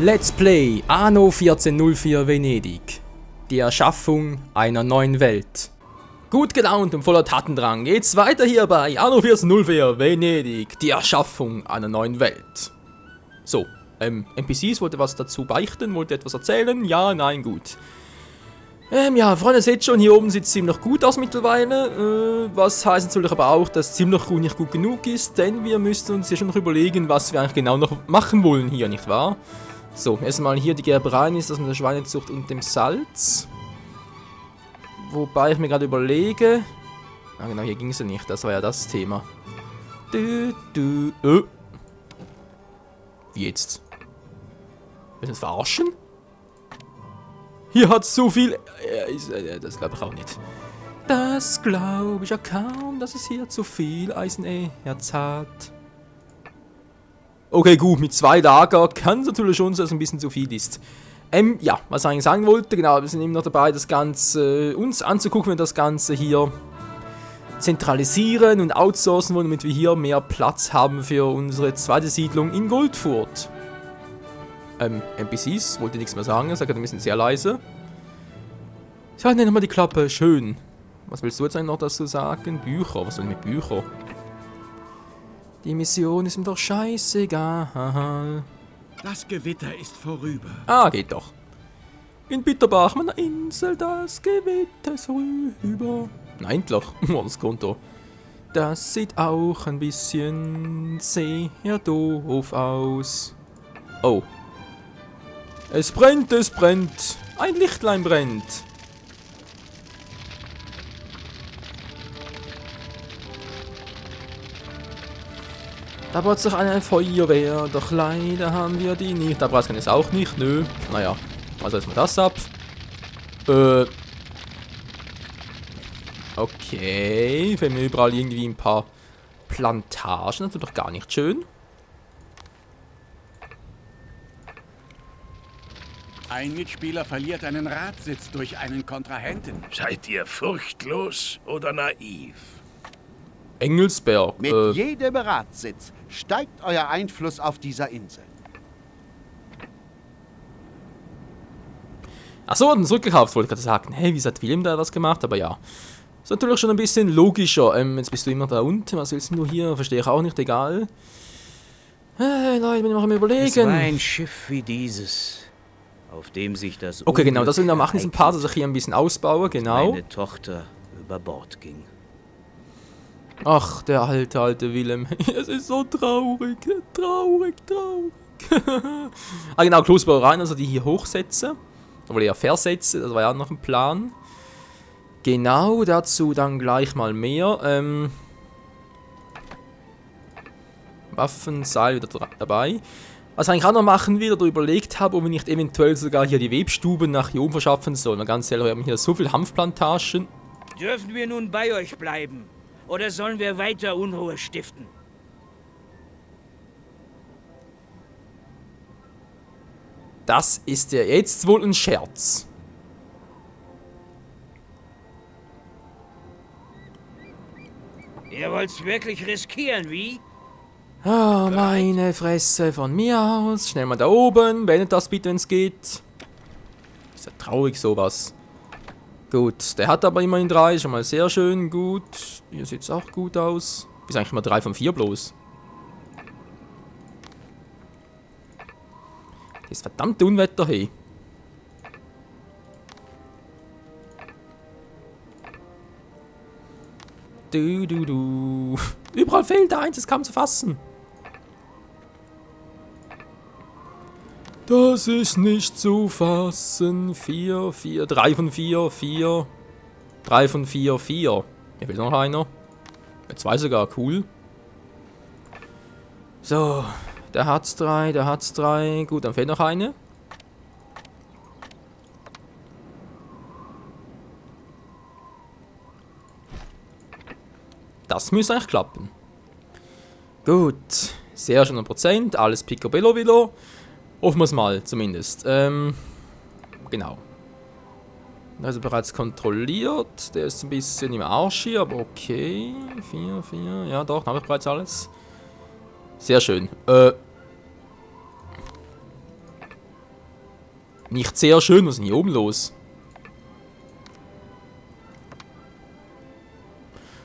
Let's Play Anno 1404 Venedig. Die Erschaffung einer neuen Welt. Gut gelaunt und voller Tatendrang geht's weiter hier bei Anno 1404 Venedig. Die Erschaffung einer neuen Welt. So, NPCs wollte was dazu beichten, wollte etwas erzählen? Ja, nein, gut. Ja, Freunde, seht schon, hier oben sieht es ziemlich gut aus mittlerweile. Was heißt natürlich aber auch, dass ziemlich gut nicht gut genug ist, denn wir müssten uns hier schon noch überlegen, was wir eigentlich genau noch machen wollen hier, nicht wahr? So, erstmal hier die Gerbereien ist das mit der Schweinezucht und dem Salz. Wobei ich mir gerade überlege... Ah genau, hier ging es ja nicht, das war ja das Thema. Wie jetzt? Willst du uns verarschen? Hier hat so viel... das glaube ich auch nicht. Das glaube ich ja kaum, dass es hier zu viel Eisenerz hat. Okay, gut, mit 2 Lager kann es natürlich schon sein, dass es ein bisschen zu viel ist. Ja, was ich eigentlich sagen wollte, genau, wir sind eben noch dabei, das Ganze uns anzugucken, wenn wir das Ganze hier zentralisieren und outsourcen wollen, damit wir hier mehr Platz haben für unsere zweite Siedlung in Goldfurt. NPCs, wollte nichts mehr sagen, sagt ein bisschen sehr leise. Ich halte nochmal die Klappe, schön. Was willst du jetzt eigentlich noch dazu sagen? Bücher, was soll mit Büchern? Die Mission ist mir doch scheißegal. Das Gewitter ist vorüber. Ah, geht doch. In Bitterbach, meiner Insel, das Gewitter ist vorüber. Nein, doch, das Konto. Das sieht auch ein bisschen sehr doof aus. Oh. Es brennt, es brennt. Ein Lichtlein brennt. Da baut sich eine Feuerwehr, doch leider haben wir die nicht. Da braucht es auch nicht, nö. Naja, also erstmal das ab. Okay, fehlen mir überall irgendwie ein paar Plantagen, das ist doch gar nicht schön. Ein Mitspieler verliert einen Ratssitz durch einen Kontrahenten. Seid ihr furchtlos oder naiv? Engelsberg. Mit jedem Ratssitz steigt euer Einfluss auf dieser Insel. Achso, dann zurückgekauft, wollte ich gerade sagen. Hey, wie hat William da was gemacht? Aber ja. Ist natürlich schon ein bisschen logischer. Jetzt bist du immer da unten. Was willst du hier? Verstehe ich auch nicht, egal. Leute, bin ich noch am Überlegen. Es war ein Schiff wie dieses, auf dem sich das... Okay, genau, das will wir machen, diesen Part, dass ich hier ein bisschen ausbaue, genau. Meine Tochter über Bord ging. Ach, der alte Willem. Es ist so traurig. Traurig. Ah, genau, Kloßbauereien, also die hier hochsetzen. Oder eher versetzen, das war ja noch ein Plan. Genau, dazu dann gleich mal mehr. Waffenseil wieder dabei. Was ich eigentlich auch noch machen will oder überlegt habe, ob wir nicht eventuell sogar hier die Webstuben nach hier oben verschaffen sollen. Mal ganz ehrlich, wir haben hier so viele Hanfplantagen. Dürfen wir nun bei euch bleiben? Oder sollen wir weiter Unruhe stiften? Das ist ja jetzt wohl ein Scherz. Ihr wollt's wirklich riskieren, wie? Ah, meine Fresse, von mir aus. Schnell mal da oben. Beendet das bitte, wenn es geht. Ist ja traurig, sowas. Gut, der hat aber immerhin 3. Schon mal sehr schön, gut. Hier sieht es auch gut aus. Ist eigentlich mal 3 von 4 bloß. Das verdammte Unwetter, hey. Überall fehlt eins, es kaum zu fassen. Das ist nicht zu fassen. 4, 3 von 4, 4. 3 von 4, 4. Hier fehlt noch einer. 2 sogar, cool. So, der hat's 3. Gut, dann fehlt noch eine. Das müsste eigentlich klappen. Gut, sehr schön 100%, alles picobello wieder. Hoffen wir es mal, zumindest. Genau. Also bereits kontrolliert. Der ist ein bisschen im Arsch hier, aber okay. 4. Ja, doch, habe ich bereits alles. Sehr schön. Nicht sehr schön, was ist denn hier oben los?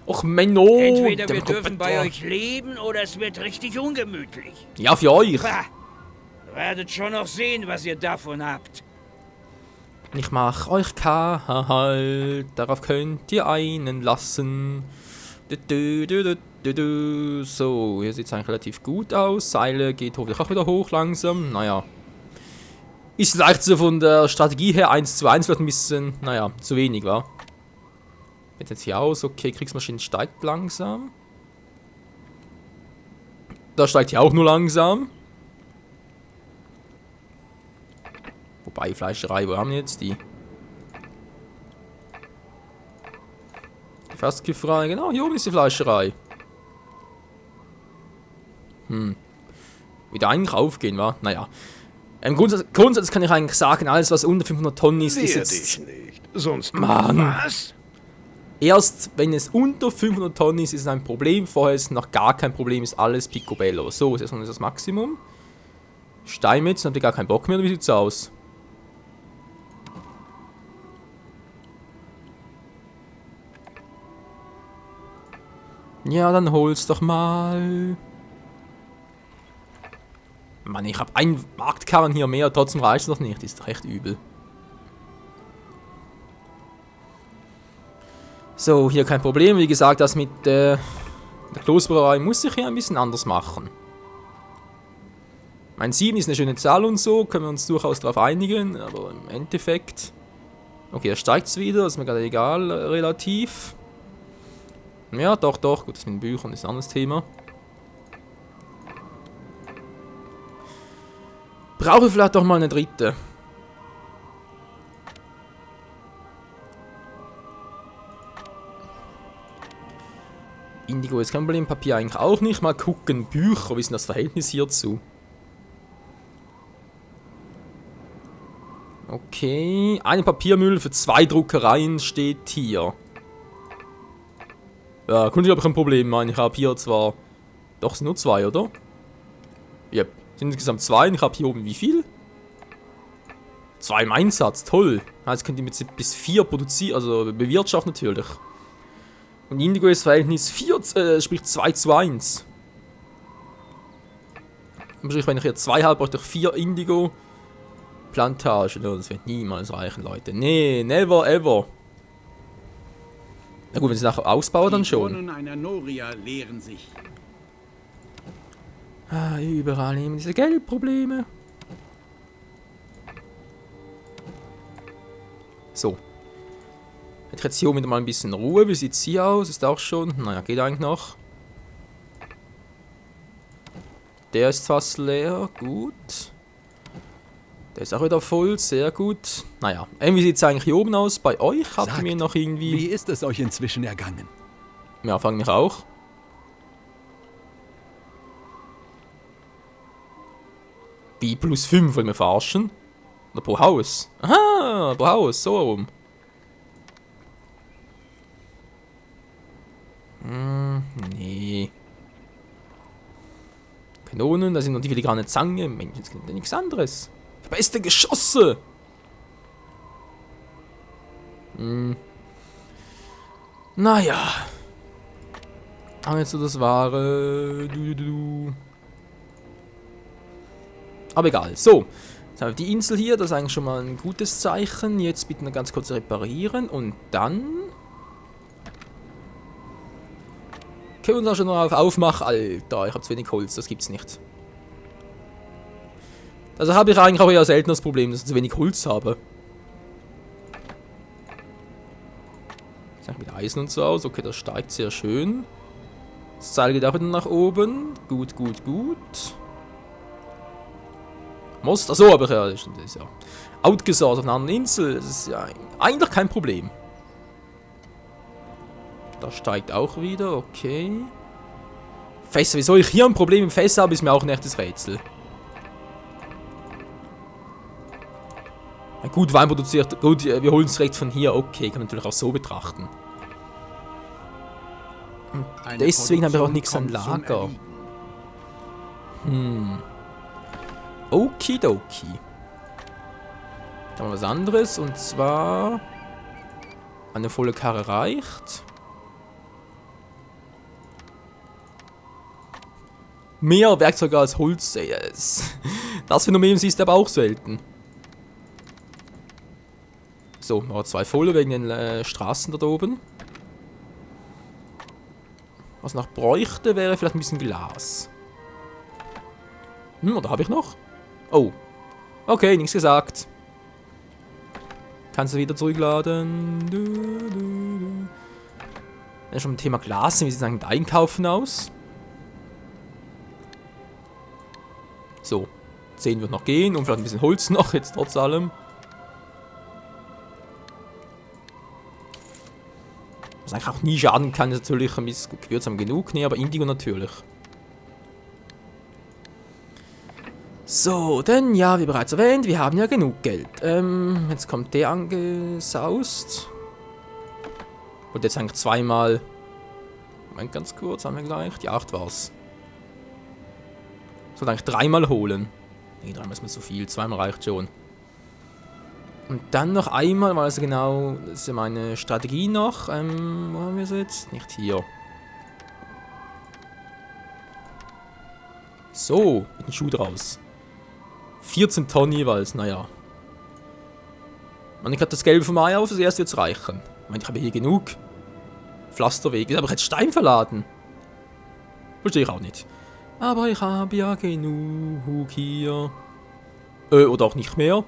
Och Menno! Entweder wir dürfen bei euch leben oder es wird richtig ungemütlich. Ja, für euch. Bah, werdet schon noch sehen, was ihr davon habt. Ich mach euch kalt, darauf könnt ihr einen lassen. So, hier sieht es eigentlich relativ gut aus. Seile geht hoffentlich auch wieder hoch langsam. Naja. Ist leicht so von der Strategie her 1:1 wird ein bisschen, naja, zu wenig, wa? Jetzt hier aus, okay, Kriegsmaschine steigt langsam. Da steigt hier auch nur langsam. Wobei, Fleischerei, wo haben wir jetzt die? Die Fastküferei, genau, hier oben ist die Fleischerei. Wieder eigentlich aufgehen, wa? Naja. Grundsätzlich kann ich eigentlich sagen, alles was unter 500 Tonnen ist, ist Wehr jetzt... dich nicht. Sonst... Mann. Was? Erst wenn es unter 500 Tonnen ist, ist es ein Problem. Vorher ist es noch gar kein Problem, ist alles picobello. So, ist das Maximum. Steinmetz, habt ihr gar keinen Bock mehr, oder wie sieht's aus? Ja, dann hol's doch mal. Mann, ich hab einen Marktkarren hier mehr, trotzdem reicht es noch nicht. Ist doch echt übel. So, hier kein Problem. Wie gesagt, das mit der Klosterbrauerei muss ich hier ein bisschen anders machen. Mein 7 ist eine schöne Zahl und so, können wir uns durchaus darauf einigen, aber im Endeffekt... Okay, da steigt es wieder, ist mir gerade egal, relativ. Ja, doch, gut, das mit den Büchern ist ein anderes Thema. Brauche vielleicht doch mal eine dritte. Indigo ist kein Problem, Papier eigentlich auch nicht. Mal gucken, Bücher, wie ist denn das Verhältnis hierzu? Okay, eine Papiermühle für 2 Druckereien steht hier. Ja, könnte ich aber kein Problem meinen. Ich habe hier zwar... Doch, es sind nur 2, oder? Yep, sind insgesamt 2 und ich habe hier oben wie viel? 2 im Einsatz, toll. Jetzt könnt ihr mit bis 4 produzieren, also bewirtschaften natürlich. Und Indigo ist Verhältnis 4, sprich 2:1. Wahrscheinlich, wenn ich hier 2 habe, brauche ich 4 Indigo. Plantage, no, das wird niemals reichen, Leute. Nee, never ever. Na gut, wenn sie nachher ausbauen, dann schon. Die Brunnen einer Noria leeren sich. Ah, überall eben diese Geldprobleme. So. Hätte ich jetzt hier oben wieder mal ein bisschen Ruhe. Wie sieht es hier aus? Ist auch schon. Naja, geht eigentlich noch. Der ist fast leer. Gut. Der ist auch wieder voll. Sehr gut. Naja, wie sieht es eigentlich hier oben aus? Bei euch habt ihr mir noch irgendwie... Wie ist es euch inzwischen ergangen? Ja, fangen wir auch. Wie plus 5 wollen wir verarschen? Oder pro Haus? Aha, pro Haus, so rum. Nee. Kanonen, da sind noch die filigrane Zange. Mensch, jetzt gibt ja nichts anderes. Beste Geschosse! Naja. Aber jetzt so das Wahre. Aber egal. So. Jetzt haben wir die Insel hier. Das ist eigentlich schon mal ein gutes Zeichen. Jetzt bitte noch ganz kurz reparieren. Und dann... können wir uns auch schon noch aufmachen. Alter, ich habe zu wenig Holz. Das gibt's nicht. Also habe ich eigentlich auch eher selten das Problem, dass ich zu wenig Holz habe. Sieht mit Eisen und so aus. Okay, das steigt sehr schön. Das Seil geht auch wieder nach oben. Gut. Most, achso, aber ja, das ist ja outgesourced auf einer anderen Insel. Das ist ja eigentlich kein Problem. Das steigt auch wieder, okay. Fässer, wieso ich hier ein Problem im Fässer habe, ist mir auch ein echtes Rätsel. Gut, Wein produziert, gut, wir holen es direkt von hier, okay, kann man natürlich auch so betrachten. Und deswegen habe ich auch nichts an Lager. Okidoki. Dann was anderes, und zwar... Eine volle Karre reicht. Mehr Werkzeuge als Holz. Das Phänomen siehst du aber auch selten. So, noch 2 volle wegen den Straßen dort oben. Was noch bräuchte, wäre vielleicht ein bisschen Glas. Oder habe ich noch? Oh. Okay, nichts gesagt. Kannst du wieder zurückladen. Ja, schon beim Thema Glas, wie sieht es eigentlich mit Einkaufen aus? So, 10 wird noch gehen und vielleicht ein bisschen Holz noch, jetzt trotz allem. Was eigentlich auch nie schaden kann, ist natürlich ein bisschen gewürzt genug, nee, aber Indigo natürlich. So, denn ja, wie bereits erwähnt, wir haben ja genug Geld. Jetzt kommt der angesaust. Und jetzt eigentlich zweimal. Moment, ganz kurz, haben wir gleich. Die 8 war's. Sollte eigentlich 3-mal holen. Nee, 3-mal ist mir zu viel. 2-mal reicht schon. Und dann noch einmal, weil also genau, das ist ja meine Strategie noch. Wo haben wir sie jetzt? Nicht hier. So, mit dem Schuh draus. 14 Tonnen jeweils, naja. Und ich habe das Gelbe vom Ei auf, das erste jetzt reichen. Ich meine, ich habe hier genug. Pflasterweg. Wieso habe ich jetzt Stein verladen? Verstehe ich auch nicht. Aber ich habe ja genug hier. Oder auch nicht mehr.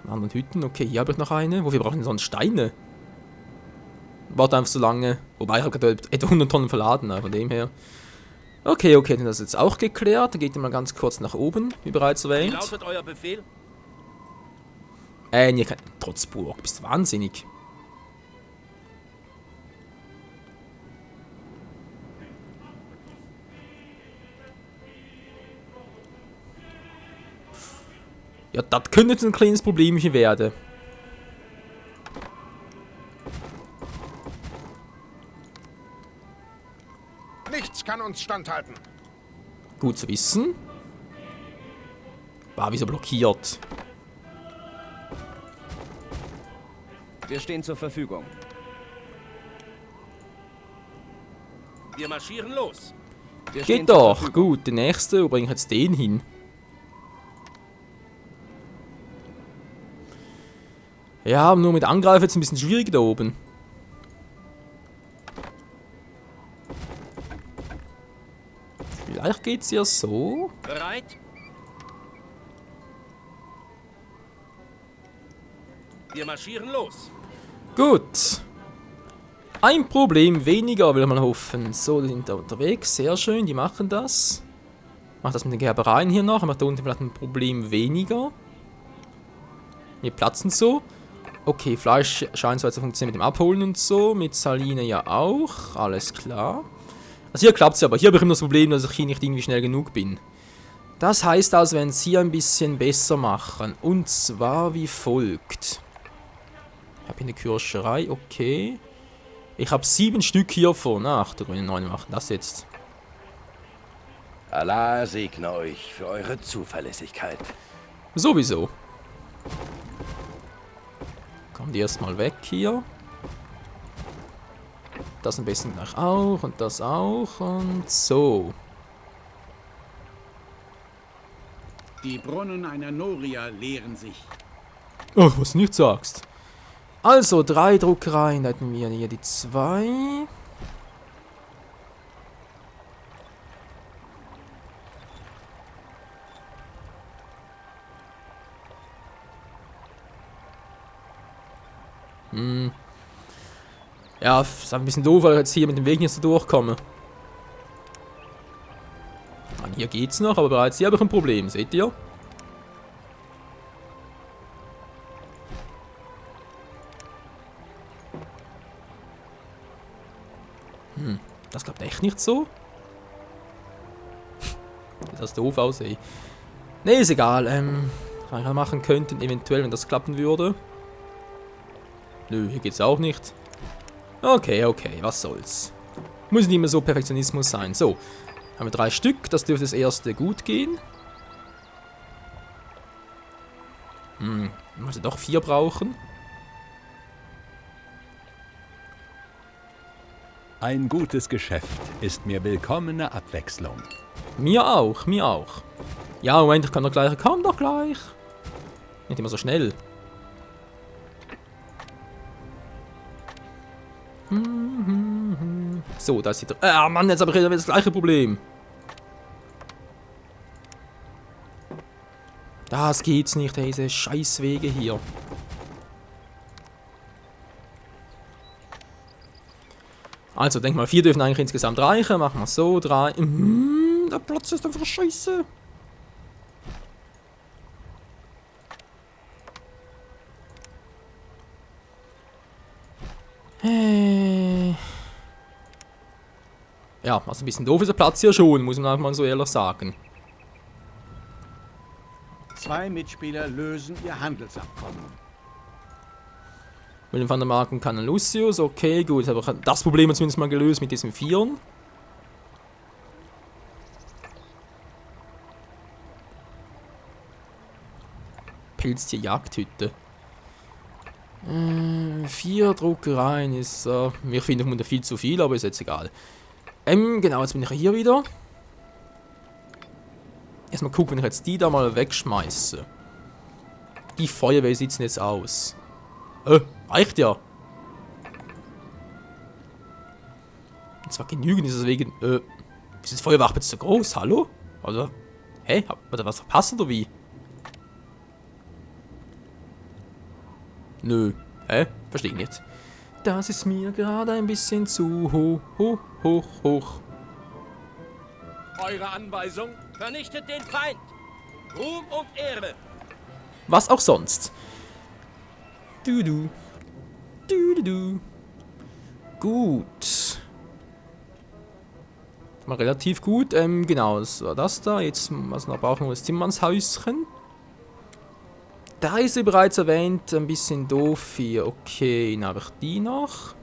Anderen Hütten. Okay, hier habe ich noch eine. Wofür brauchen wir sonst Steine? Warte einfach so lange. Wobei, ich habe gerade etwa 100 Tonnen verladen, von dem her. Okay, okay, dann ist das jetzt auch geklärt. Dann geht ihr mal ganz kurz nach oben, wie bereits erwähnt. Wie lautet euer Befehl? Nee, kein Trotzburg. Bist du wahnsinnig. Ja, das könnte jetzt ein kleines Problemchen werden. Nichts kann uns standhalten. Gut zu wissen. War wieso blockiert? Wir stehen zur Verfügung. Wir marschieren los. Geht doch. Gut, der nächste. Wo bringe ich jetzt den hin? Ja, nur mit Angreifen jetzt ein bisschen schwierig da oben. Vielleicht geht's ja so. Bereit? Wir marschieren los. Gut. Ein Problem weniger, will man hoffen. So, die sind da unterwegs. Sehr schön, die machen das. Macht das mit den Gerbereien hier noch. Macht da unten vielleicht ein Problem weniger. Wir platzen so. Okay, Fleisch scheint so zu funktionieren mit dem Abholen und so. Mit Saline ja auch. Alles klar. Also hier klappt es aber. Hier habe ich immer das Problem, dass ich hier nicht irgendwie schnell genug bin. Das heißt also, wenn es hier ein bisschen besser machen. Und zwar wie folgt. Ich habe hier eine Kirscherei. Okay. Ich habe 7 Stück hiervon. Ach, du grüne Neune machen das jetzt. Allah segne euch für eure Zuverlässigkeit. Sowieso. Kommt erstmal weg hier. Das am besten gleich auch und das auch und so. Die Brunnen einer Noria leeren sich. Ach, was du nicht sagst. Also, 3 Druckereien, da hätten wir hier die 2. Ja, ist ein bisschen doof, weil ich jetzt hier mit dem Weg nicht so durchkomme. Mann, hier geht's noch, aber bereits hier habe ich ein Problem, seht ihr? Das klappt echt nicht so. Sieht das doof aus, ey. Ne, ist egal, was wir machen könnten, eventuell, wenn das klappen würde. Nö, hier geht's auch nicht. Okay, okay, was soll's. Muss nicht immer so Perfektionismus sein. So, Haben wir 3 Stück, das dürfte das erste gut gehen. Also doch 4 brauchen. Ein gutes Geschäft ist mir willkommene Abwechslung. Mir auch, mir auch. Ja, Moment, ich kann doch gleich. Komm doch gleich. Nicht immer so schnell. So, da ist die... Mann, jetzt habe ich wieder das gleiche Problem. Das geht's nicht, diese Scheißwege hier. Also, denk mal, 4 dürfen eigentlich insgesamt reichen. Machen wir so, 3. Der Platz ist einfach scheiße. Ja, also ein bisschen doof ist der Platz hier schon, muss man auch mal so ehrlich sagen. 2 Mitspieler lösen ihr Handelsabkommen. William van der Mark und Canon Lucius, okay, gut, aber das Problem zumindest mal gelöst mit diesen 4. Pilztier Jagdhütte. 4 Druckereien ist, wir finden viel zu viel, aber ist jetzt egal. Genau, jetzt bin ich hier wieder. Erstmal gucken, wenn ich jetzt die da mal wegschmeiße. Die Feuerwehr sitzen jetzt aus. Reicht ja. Und zwar genügend ist es wegen. Ist das Feuerwache jetzt so groß? Hallo? Oder? Hä? Oder was verpasst oder wie? Nö. Hä? Verstehe nicht. Das ist mir gerade ein bisschen zu hoch. Eure Anweisung? Vernichtet den Feind! Ruhm und Ehre! Was auch sonst. Du. Gut. Mal relativ gut. Genau, das war das da. Jetzt, was noch brauchen wir, das Zimmermannshäuschen. Da ist sie bereits erwähnt. Ein bisschen doof hier. Okay, dann habe ich die noch.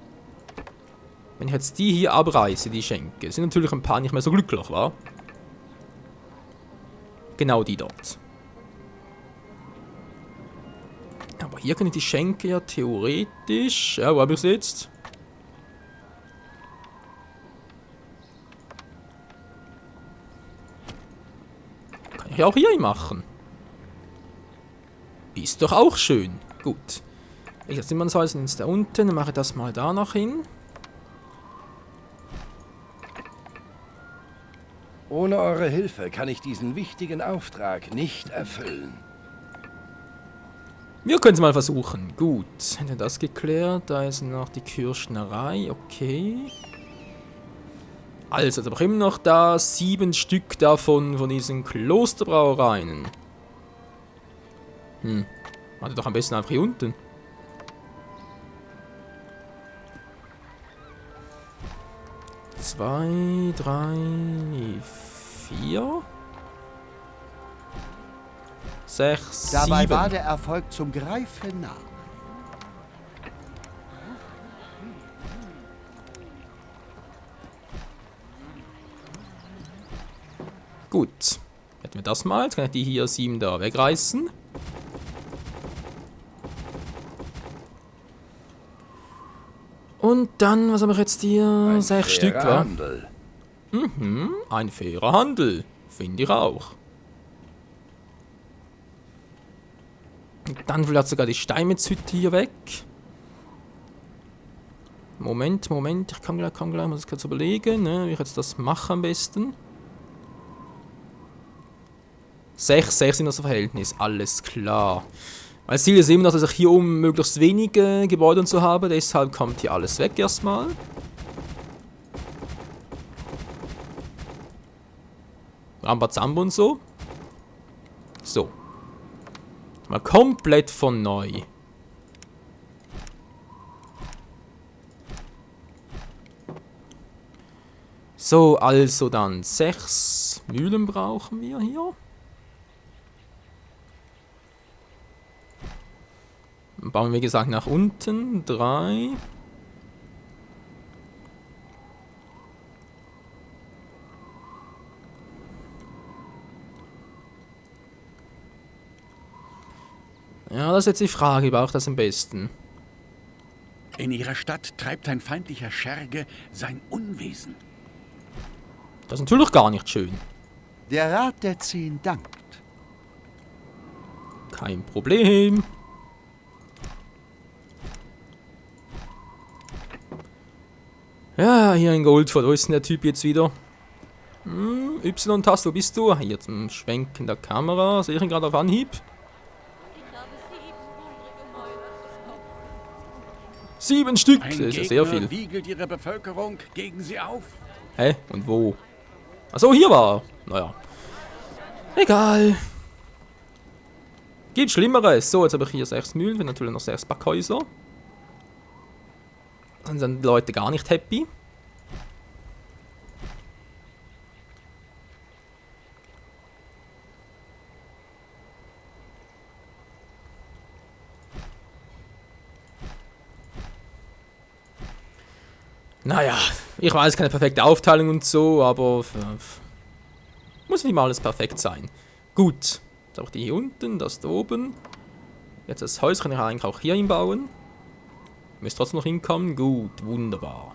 Wenn ich jetzt die hier abreiße, die Schenke, sind natürlich ein paar nicht mehr so glücklich, wa? Genau die dort. Aber hier kann ich die Schenke ja theoretisch... Ja, wo habe ich sie jetzt? Kann ich ja auch hier machen. Ist doch auch schön. Gut. Jetzt nehmen wir uns da unten. Dann mache ich das mal da noch hin. Ohne eure Hilfe kann ich diesen wichtigen Auftrag nicht erfüllen. Wir können es mal versuchen. Gut. Hätten wir das geklärt. Da ist noch die Kirschnerei. Okay. Also, da brauchen wir noch da 7 Stück davon von diesen Klosterbrauereien. Warte doch am besten einfach hier unten. Zwei, 3, 4, 6, 7. Dabei war der Erfolg zum Greifen nah. Gut. Hätten wir das mal. Jetzt kann ich die hier 7 da wegreißen. Und dann, was habe ich jetzt hier? 6 Stück, wa? Handel. Ein fairer Handel. Finde ich auch. Und dann vielleicht sogar die Steinmetzhütte hier weg. Moment. Ich kann gleich, muss ich kurz überlegen, ne, wie ich jetzt das mache am besten. 6 sind das Verhältnis, alles klar. Mein Ziel ist immer, dass ich hier oben möglichst wenige Gebäude und so habe, deshalb kommt hier alles weg erstmal. Rambazamba und so. So. Mal komplett von neu. So, also dann 6 Mühlen brauchen wir hier. Dann bauen wir, wie gesagt, nach unten. 3. Ja, das ist jetzt die Frage, wie braucht das am besten? In ihrer Stadt treibt ein feindlicher Scherge sein Unwesen. Das ist natürlich gar nicht schön. Der Rat der 10 dankt. Kein Problem. Ja, hier ein Goldford. Wo ist denn der Typ jetzt wieder? Y-Taste, wo bist du? Hier zum Schwenken der Kamera. Sehe ich ihn gerade auf Anhieb? 7 Stück, das Ein ist ja sehr viel. Gegner wiegelt ihre Bevölkerung gegen sie auf. Hä? Und wo? Achso, hier war er. Naja. Egal. Gibt Schlimmeres. So, jetzt habe ich hier 6 Mühlen, natürlich noch 6 Packhäuser. Dann sind die Leute gar nicht happy. Naja, ich weiß, keine perfekte Aufteilung und so, aber muss nicht mal alles perfekt sein. Gut, jetzt auch die hier unten, das da oben. Jetzt das Haus kann ich eigentlich auch hier hinbauen. Müsste trotzdem noch hinkommen. Gut, wunderbar.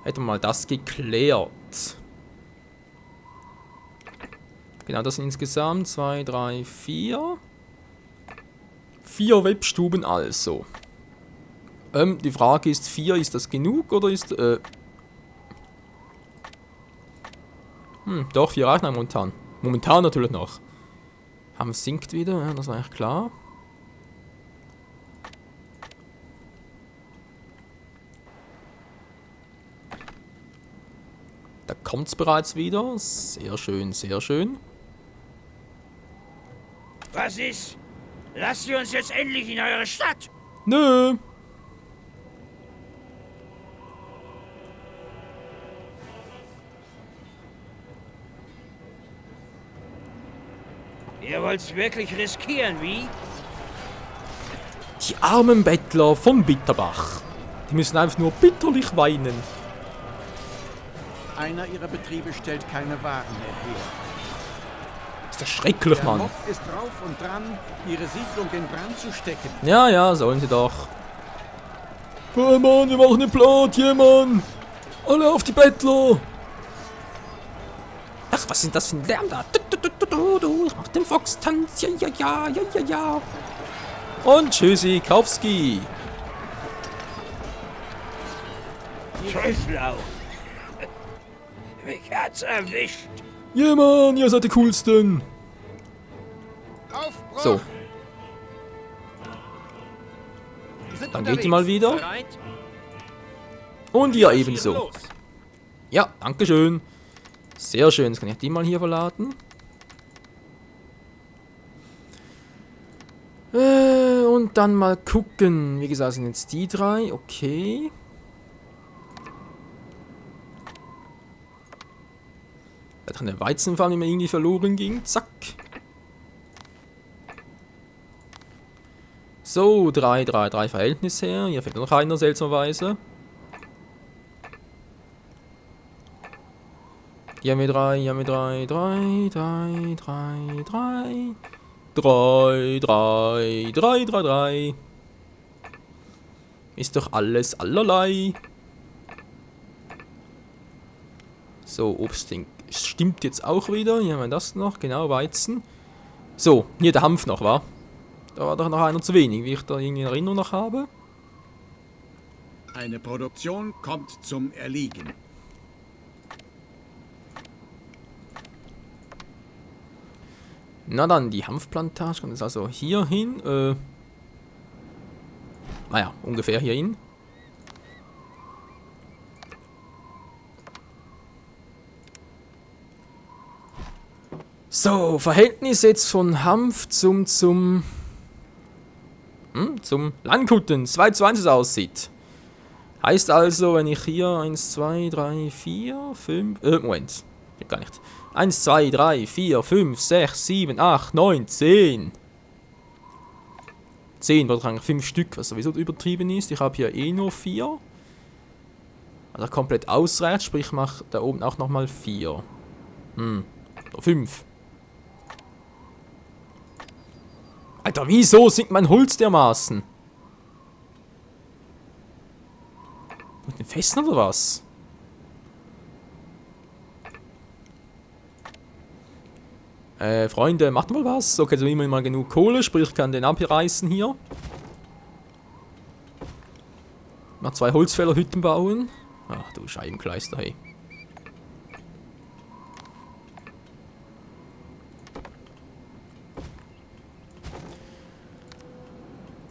Hätten wir mal das geklärt. Genau, das sind insgesamt 2, 3, 4. 4 Webstuben also. Die Frage ist, 4, ist das genug oder ist, doch, 4 reichen momentan. Momentan natürlich noch. Haben sinkt wieder, ja, das war eigentlich klar. Da kommt's bereits wieder. Sehr schön, sehr schön. Was ist? Lasst ihr uns jetzt endlich in eure Stadt! Nö. Ihr wollt's wirklich riskieren, wie? Die armen Bettler von Bitterbach. Die müssen einfach nur bitterlich weinen. Einer ihrer Betriebe stellt keine Waren mehr her. Ist das schrecklich, Der Mann. Mob ist drauf und dran, ihre Siedlung in Brand zu stecken. Ja, ja, sollen sie doch. Oh Mann, wir machen eine Platt, hier, Mann. Alle auf die Bettler. Ach, was sind das für ein Lärm da? Ich mach den Fox-Tanz. Ja, ja, ja, ja, ja, ja. Und tschüssi, Kaufski. Teuflau! Mich hat's erwischt! Ja, Mann, ihr seid die Coolsten. Aufbruch! So, dann geht ihr mal wieder. Und ihr ebenso. Ja, dankeschön. Sehr schön, jetzt kann ich die mal hier verladen. Und dann mal gucken. Wie gesagt, sind jetzt die 3. Okay. Da kann der Weizenfarm, die mir irgendwie verloren ging. Zack. So, 3 Verhältnis her. Hier fehlt noch einer seltsamerweise. Hier haben wir 3, hier haben wir 3. 3. Ist doch alles allerlei. So, Obst stimmt jetzt auch wieder. Hier haben wir das noch. Genau, Weizen. So, hier der Hanf noch, wa? Da war doch noch einer zu wenig, wie ich da irgendwie in Erinnerung noch habe. Eine Produktion kommt zum Erliegen. Na dann, die Hanfplantage kommt jetzt also hier hin. Naja, ungefähr hier hin. So, Verhältnis jetzt von Hanf zum Landkutten. 2:1 aussieht. Heißt also, wenn ich hier 1, 2, 3, 4, 5... Moment. Gar nicht. 1, 2, 3, 4, 5, 6, 7, 8, 9, 10. 10 braucht eigentlich 5 Stück, was sowieso übertrieben ist. Ich habe hier eh nur 4. Also komplett ausreicht, sprich ich mache da oben auch nochmal 4. Oder 5. Alter, wieso sinkt mein Holz dermaßen? Mit den Festen oder was? Freunde, macht mal was. Okay, so immerhin mal genug Kohle, sprich ich kann den abreißen hier. Mal 2 Holzfällerhütten bauen. Ach du Scheibenkleister, hey.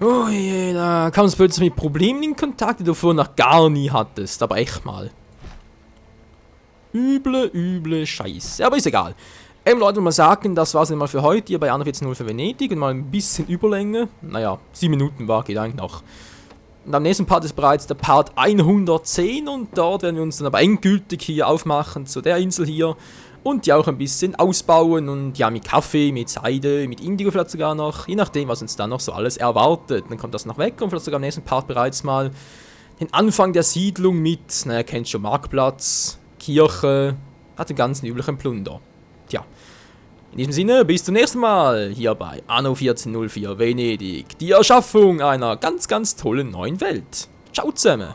Oh je, da kam es plötzlich mit Problemen in Kontakt, die du vorher noch gar nie hattest. Aber echt mal. Üble Scheiße. Aber ist egal. Leute, mal sagen, das war's mal für heute hier bei Anno 14.0 für Venedig. Und mal ein bisschen Überlänge. Naja, 7 Minuten war, geht eigentlich noch. Und am nächsten Part ist bereits der Part 110. Und dort werden wir uns dann aber endgültig hier aufmachen zu der Insel hier. Und die auch ein bisschen ausbauen und ja, mit Kaffee, mit Seide, mit Indigo vielleicht sogar noch. Je nachdem, was uns dann noch so alles erwartet. Dann kommt das noch weg und vielleicht sogar am nächsten Part bereits mal den Anfang der Siedlung mit, naja, kennt schon Marktplatz, Kirche, hat den ganzen üblichen Plunder. Tja, in diesem Sinne, bis zum nächsten Mal hier bei Anno 1404 Venedig. Die Erschaffung einer ganz tollen neuen Welt. Ciao zusammen!